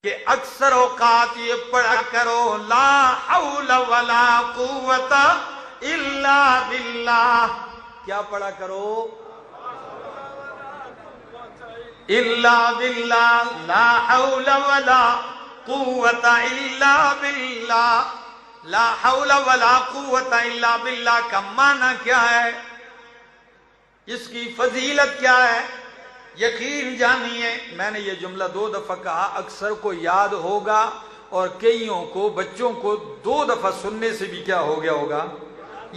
کہ اکثر اوقات یہ پڑھا کرو لا حول ولا قوت الا باللہ. کیا پڑھا کرو؟ الا باللہ، لا حول ولا قوت الا باللہ. لا حول ولا قوت الا باللہ کا معنی کیا ہے؟ اس کی فضیلت کیا ہے؟ یقین جانیے، میں نے یہ جملہ 2 دفعہ کہا، اکثر کو یاد ہوگا اور کئیوں کو، بچوں کو 2 دفعہ سننے سے بھی کیا ہو گیا ہوگا؟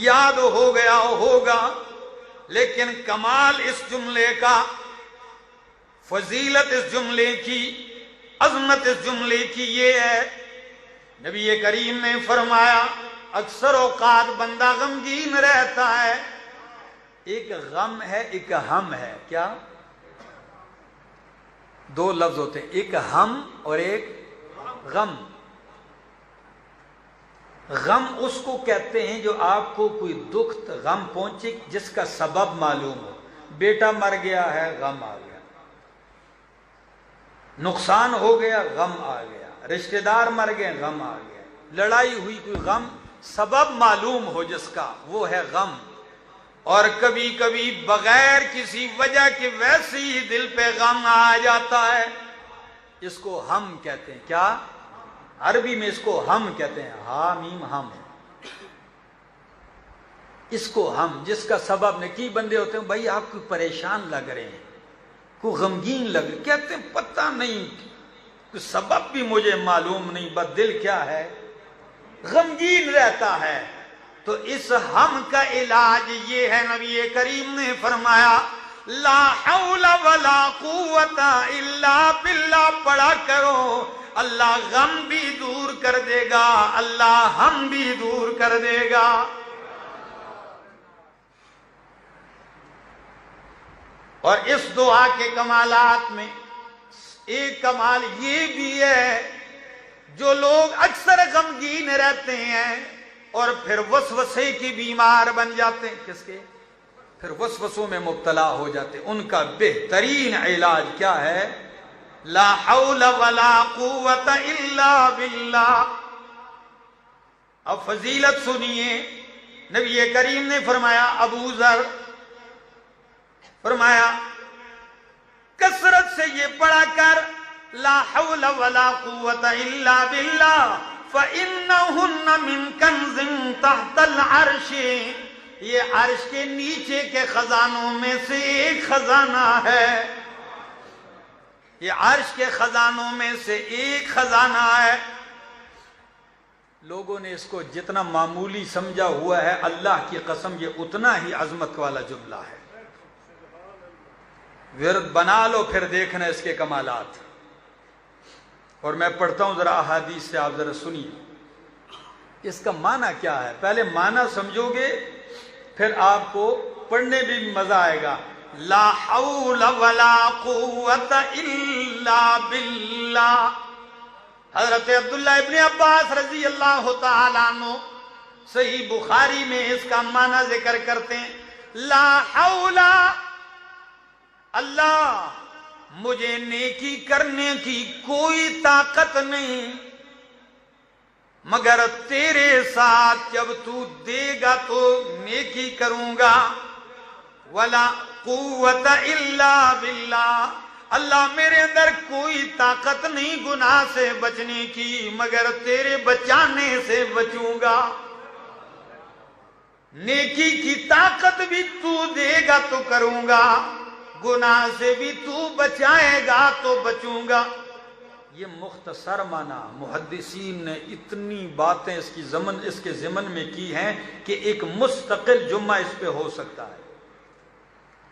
یاد ہو گیا ہوگا. لیکن کمال اس جملے کا، فضیلت اس جملے کی، عظمت اس جملے کی یہ ہے، نبی کریم نے فرمایا اکثر اوقات بندہ غمگین رہتا ہے. ایک غم ہے، ایک ہم ہے. کیا؟ 2 لفظ ہوتے ہیں، ایک ہم اور ایک غم. غم اس کو کہتے ہیں جو آپ کو کوئی دکھ غم پہنچے جس کا سبب معلوم ہو. بیٹا مر گیا ہے، غم آ گیا. نقصان ہو گیا، غم آ گیا. رشتہ دار مر گئے، غم آ گیا. لڑائی ہوئی، کوئی غم سبب معلوم ہو جس کا، وہ ہے غم. اور کبھی کبھی بغیر کسی وجہ کے ویسے ہی دل پہ غم آ جاتا ہے، اس کو ہم کہتے ہیں. کیا؟ عربی میں اس کو ہم کہتے ہیں، ہا میم ہم. اس کو ہم، جس کا سبب نہیں. کی بندے ہوتے ہیں بھائی آپ کو پریشان لگ رہے ہیں، کوئی غمگین لگ رہے، کہتے ہیں پتہ نہیں، کوئی سبب بھی مجھے معلوم نہیں، بس دل کیا ہے؟ غمگین رہتا ہے. تو اس ہم کا علاج یہ ہے، نبی کریم نے فرمایا لا حول ولا قوت الا باللہ پڑھا کرو. اللہ غم بھی دور کر دے گا، اللہ ہم بھی دور کر دے گا. اور اس دعا کے کمالات میں ایک کمال یہ بھی ہے، جو لوگ اکثر غمگین رہتے ہیں اور پھر وسوسے کی بیمار بن جاتے ہیں، کس کے؟ پھر وسوسوں میں مبتلا ہو جاتے ہیں، ان کا بہترین علاج کیا ہے؟ لا حول ولا قوت الا باللہ. اب فضیلت سنیے، نبی کریم نے فرمایا، ابو ذر فرمایا کثرت سے یہ پڑھا کر لا حول ولا قوت الا باللہ فَإِنَّهُنَّ مِن كَنْزٍ تَحْتَ الْعَرْشِ. یہ عرش کے نیچے کے خزانوں میں سے ایک خزانہ ہے. یہ عرش کے خزانوں میں سے ایک خزانہ ہے. لوگوں نے اس کو جتنا معمولی سمجھا ہوا ہے، اللہ کی قسم یہ اتنا ہی عظمت والا جملہ ہے. ورد بنا لو پھر دیکھنا اس کے کمالات. اور میں پڑھتا ہوں ذرا احادیث سے، آپ ذرا سنیے اس کا معنی کیا ہے. پہلے معنی سمجھو گے پھر آپ کو پڑھنے بھی مزہ آئے گا. لا حول ولا قوت الا باللہ. حضرت عبداللہ ابن عباس رضی اللہ تعالیٰ عنہ صحیح بخاری میں اس کا معنی ذکر کرتے ہیں. لا حول، اللہ مجھے نیکی کرنے کی کوئی طاقت نہیں مگر تیرے ساتھ جب تو دے گا تو نیکی کروں گا. ولا قوت الا باللہ، اللہ میرے اندر کوئی طاقت نہیں گناہ سے بچنے کی مگر تیرے بچانے سے بچوں گا. نیکی کی طاقت بھی تو دے گا تو کروں گا، گناہ سے بھی تو بچائے گا تو بچوں گا. یہ مختصر معنی محدثین نے اتنی باتیں اس کے ضمن میں کی ہیں کہ ایک مستقل جمعہ اس پہ ہو سکتا ہے.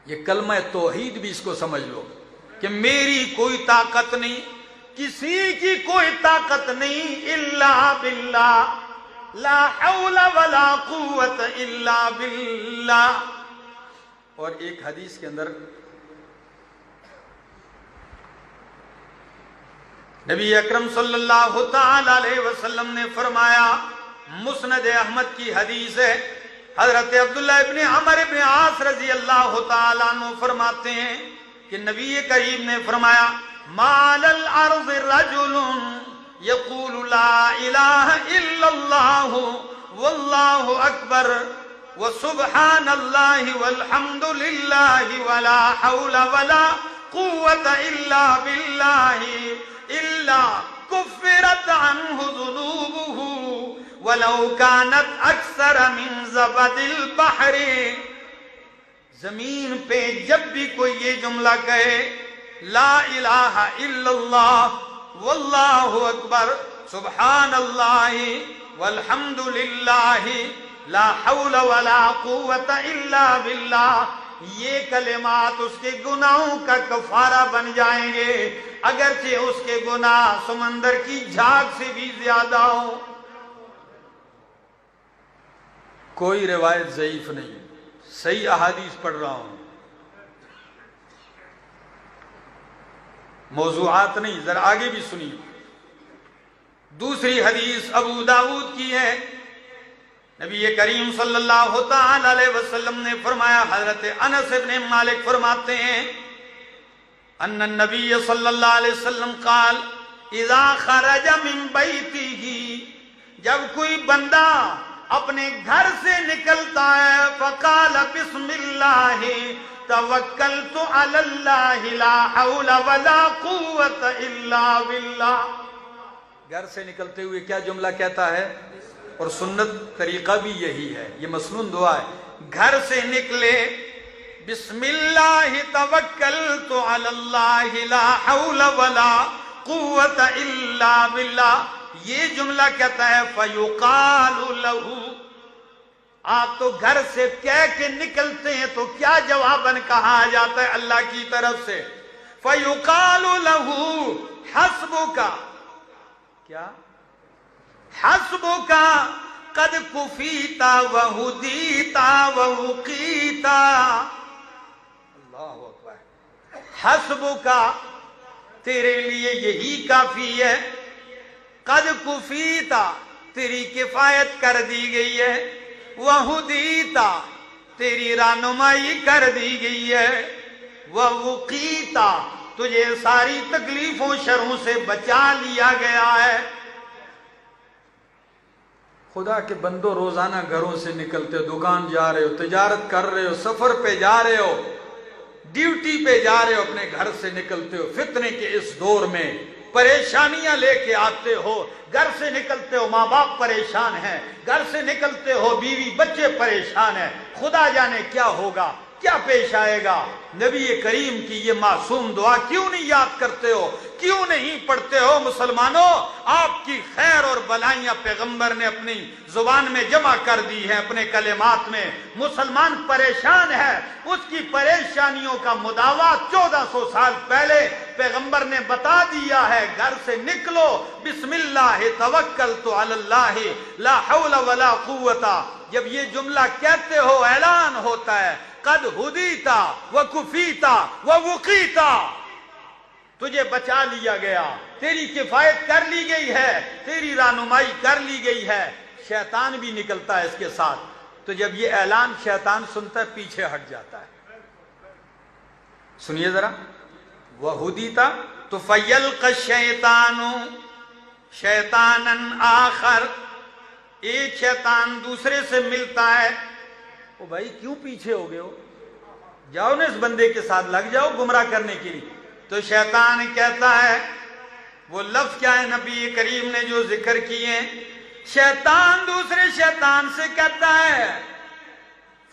یہ کلمہ توحید بھی اس کو سمجھ لو کہ میری کوئی طاقت نہیں، کسی کی کوئی طاقت نہیں، الا باللہ، لا حول ولا قوت الا باللہ. اور ایک حدیث کے اندر نبی اکرم صلی اللہ تعالی علیہ وسلم نے فرمایا، مسند احمد کی حدیث ہے، حضرت عبداللہ ابن عمر ابن عاص رضی اللہ تعالیٰ عنہ فرماتے ہیں کہ نبی کریم نے فرمایا مال الارض رجل یقول لا الہ الا اللہ واللہ اکبر وسبحان اللہ والحمد للہ ولا حول ولا قوة الا باللہ الا کفرت عنہ ذنوبہ ولو كانت اکثر من زبد البحر. زمین پہ جب بھی کوئی یہ جملہ کہے لا الہ الا اللہ واللہ اکبر سبحان اللہ والحمد للہ لا حول ولا قوة الا باللہ، یہ کلمات اس کے گناہوں کا کفارہ بن جائیں گے، اگرچہ اس کے گناہ سمندر کی جھاگ سے بھی زیادہ ہو. کوئی روایت ضعیف نہیں، صحیح احادیث پڑھ رہا ہوں، موضوعات نہیں. ذرا آگے بھی سنیے. دوسری حدیث ابو داؤد کی ہے. نبی کریم صلی اللہ تعالی علیہ وسلم نے فرمایا، حضرت انس بن مالک فرماتے ہیں ان النبی صلی اللہ علیہ وسلم قال اذا خرج من بیتہ، جب کوئی بندہ اپنے گھر سے نکلتا ہے فقال بسم اللہ توکلت علی اللہ لا حول ولا قوة الا باللہ. گھر سے نکلتے ہوئے کیا جملہ کہتا ہے؟ اور سنت طریقہ بھی یہی ہے، یہ مسنون دعا ہے. گھر سے نکلے بسم اللہ توکلت علی اللہ لا حول ولا قوة الا باللہ، یہ جملہ کہتا ہے فیقال لہ. آپ تو گھر سے کہہ کے نکلتے ہیں تو کیا جواباً کہا جاتا ہے اللہ کی طرف سے؟ فیقال لہ حسبک، کیا؟ حسبک قد کفیت وہدیت ووقیت. اللہ اکبر. حسبک تیرے لیے یہی کافی ہے، قد کفیت تیری کفایت کر دی گئی ہے، وہدیت تیری رہنمائی کر دی گئی ہے، ووقیت تجھے ساری تکلیفوں شروں سے بچا لیا گیا ہے. خدا کے بندو، روزانہ گھروں سے نکلتے ہو، دکان جا رہے ہو، تجارت کر رہے ہو، سفر پہ جا رہے ہو، ڈیوٹی پہ جا رہے ہو، اپنے گھر سے نکلتے ہو، فتنے کے اس دور میں پریشانیاں لے کے آتے ہو. گھر سے نکلتے ہو، ماں باپ پریشان ہیں، گھر سے نکلتے ہو، بیوی بچے پریشان ہیں، خدا جانے کیا ہوگا، کیا پیش آئے گا. نبی کریم کی یہ معصوم دعا کیوں نہیں یاد کرتے ہو، کیوں نہیں پڑھتے ہو؟ مسلمانوں، آپ کی خیر اور بلائیاں پیغمبر نے اپنی زبان میں جمع کر دی ہیں، اپنے کلمات میں. مسلمان پریشان ہے، اس کی پریشانیوں کا مداوع 1400 سال پہلے پیغمبر نے بتا دیا ہے. گھر سے نکلو بسم اللہ توکلت علی اللہ لا حول ولا قوة. جب یہ جملہ کہتے ہو اعلان ہوتا ہے قد ہدیتا وکفیتا ووقیتا، تجھے بچا لیا گیا، تیری کفایت کر لی گئی ہے، تیری رہنمائی کر لی گئی ہے. شیطان بھی نکلتا ہے اس کے ساتھ، تو جب یہ اعلان شیطان سنتا ہے پیچھے ہٹ جاتا ہے. سنیے ذرا. وہدیتا تو فیلق الشیطان شیطانا آخر، ایک شیطان دوسرے سے ملتا ہے. او بھائی کیوں پیچھے ہو گئے ہو، جاؤ نا اس بندے کے ساتھ لگ جاؤ گمراہ کرنے کے لیے. تو شیطان کہتا ہے، وہ لفظ کیا ہے نبی کریم نے جو ذکر کیے، شیطان دوسرے شیطان سے کہتا ہے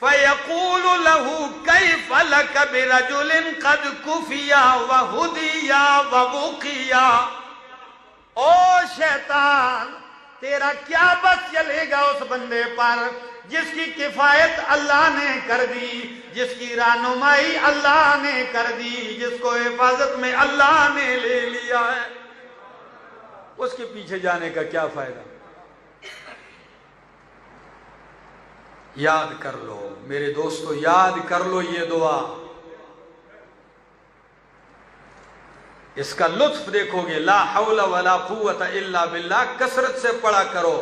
فَيَقُولُ لَهُ كَيْفَ لَكَ بِرَجُلٍ قَدْ كُفِيَ وَهُدِيَ وَوُقِيَ. او شیطان، تیرا کیا بس چلے گا اس بندے پر جس کی کفایت اللہ نے کر دی، جس کی رہنمائی اللہ نے کر دی، جس کو حفاظت میں اللہ نے لے لیا ہے. اس کے پیچھے جانے کا کیا فائدہ؟ یاد کر لو میرے دوستو، یاد کر لو یہ دعا. اس کا لطف دیکھو گے. لا حول ولا قوت الا باللہ کثرت سے پڑھا کرو،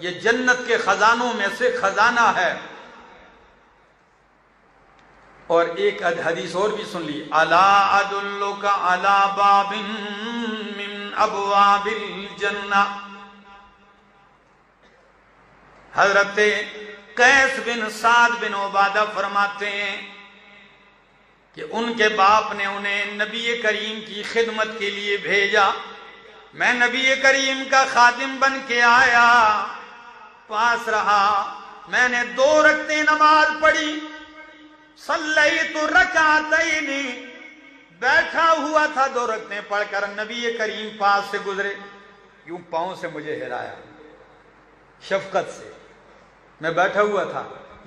یہ جنت کے خزانوں میں سے خزانہ ہے. اور ایک حدیث اور بھی سن لی، الا ادلک علی باب من ابواب الجنہ، حضرت قیس بن سعد بن عبادہ فرماتے ہیں کہ ان کے باپ نے انہیں نبی کریم کی خدمت کے لیے بھیجا، میں نبی کریم کا خادم بن کے آیا، پاس رہا، میں نے 2 رکعتیں نماز پڑھی، صلیت رکعتین، بیٹھا ہوا تھا 2 رکعتیں پڑھ کر، نبی کریم پاس سے گزرے، یوں پاؤں سے مجھے ہلایا شفقت سے، میں بیٹھا ہوا تھا،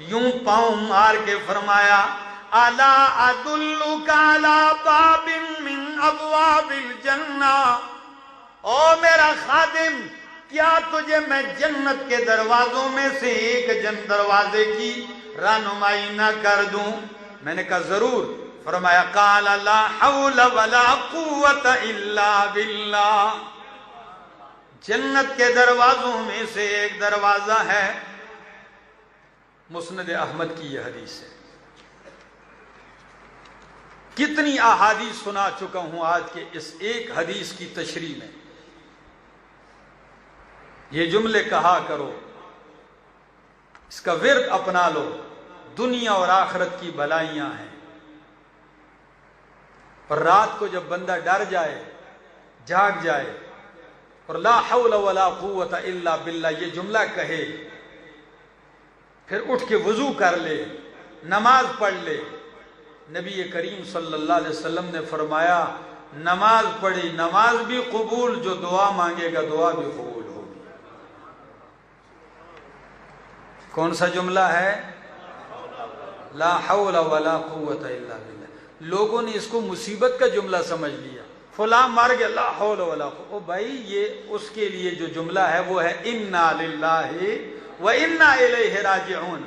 یوں پاؤں مار کے فرمایا الا ادلک علی باب من ابواب الجنہ، او میرا خادم، کیا تجھے میں جنت کے دروازوں میں سے ایک دروازے کی رہنمائی نہ کر دوں؟ میں نے کہا ضرور۔ فرمایا قال لا حول ولا قوت الا باللہ، جنت کے دروازوں میں سے ایک دروازہ ہے، مسند احمد کی یہ حدیث ہے۔ کتنی احادیث سنا چکا ہوں آج کے اس ایک حدیث کی تشریح میں، یہ جملے کہا کرو، اس کا ورد اپنا لو، دنیا اور آخرت کی بلائیاں ہیں۔ اور رات کو جب بندہ ڈر جائے، جاگ جائے اور لا حول ولا قوت الا باللہ یہ جملہ کہے، پھر اٹھ کے وضو کر لے، نماز پڑھ لے، نبی کریم صلی اللہ علیہ وسلم نے فرمایا نماز پڑھی، نماز بھی قبول، جو دعا مانگے گا دعا بھی قبول ہوگی۔ کون سا جملہ ہے؟ لا حول ولا قوت الا باللہ۔ لوگوں نے اس کو مصیبت کا جملہ سمجھ لیا، فلاں مر گیا لا حول ولا قوت، او بھائی یہ اس کے لیے جو جملہ ہے وہ ہے انا للہ وَإِنَّا إِلَيْهِ رَاجِعُونَ،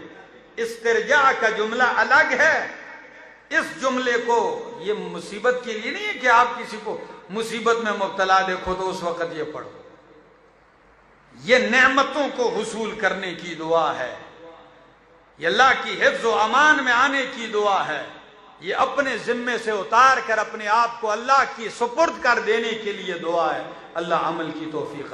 استرجاع کا جملہ الگ ہے۔ اس جملے کو یہ مصیبت کے لیے نہیں ہے کہ آپ کسی کو مصیبت میں مبتلا دیکھو تو اس وقت یہ پڑھو، یہ نعمتوں کو حصول کرنے کی دعا ہے، یہ اللہ کی حفظ و امان میں آنے کی دعا ہے، یہ اپنے ذمے سے اتار کر اپنے آپ کو اللہ کی سپرد کر دینے کے لیے دعا ہے۔ اللہ عمل کی توفیق